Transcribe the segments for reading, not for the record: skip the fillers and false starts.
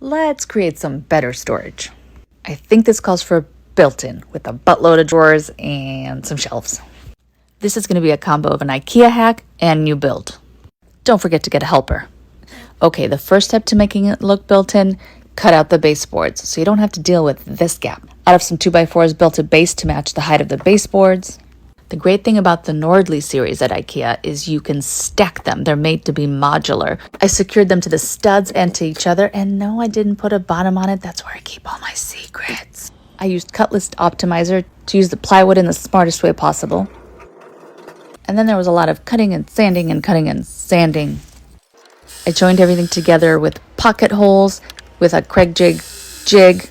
Let's create some better storage. I think this calls for a built-in with a buttload of drawers and some shelves. This is going to be a combo of an IKEA hack and new build. Don't forget to get a helper. Okay, the first step to making it look built-in, cut out the baseboards so you don't have to deal with this gap. Out of some 2x4s, built a base to match the height of the baseboards. The great thing about the Nordli series at IKEA is you can stack them. They're made to be modular. I secured them to the studs and to each other, and no, I didn't put a bottom on it. That's where I keep all my secrets. I used cut list optimizer to use the plywood in the smartest way possible. And then there was a lot of cutting and sanding and cutting and sanding. I joined everything together with pocket holes with a Craig jig.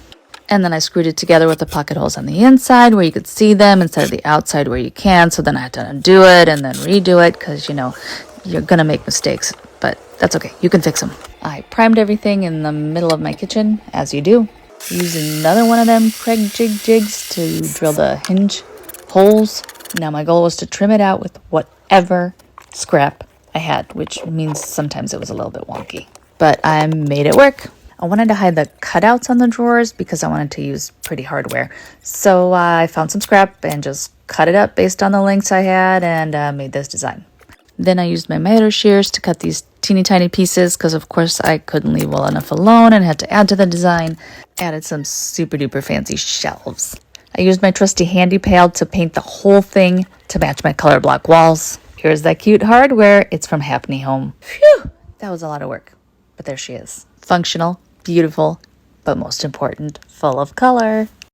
And then I screwed it together with the pocket holes on the inside where you could see them instead of the outside where you can. So then I had to undo it and then redo it because, you're going to make mistakes. But that's okay. You can fix them. I primed everything in the middle of my kitchen, as you do. Used another one of them Craig jigs to drill the hinge holes. Now my goal was to trim it out with whatever scrap I had, which means sometimes it was a little bit wonky. But I made it work. I wanted to hide the cutouts on the drawers because I wanted to use pretty hardware. So I found some scrap and just cut it up based on the lengths I had and made this design. Then I used my miter shears to cut these teeny tiny pieces because of course I couldn't leave well enough alone and had to add to the design. Added some super duper fancy shelves. I used my trusty handy pail to paint the whole thing to match my color block walls. Here's that cute hardware. It's from Happy Home. Phew, that was a lot of work, but there she is. Functional, beautiful, but most important, full of color.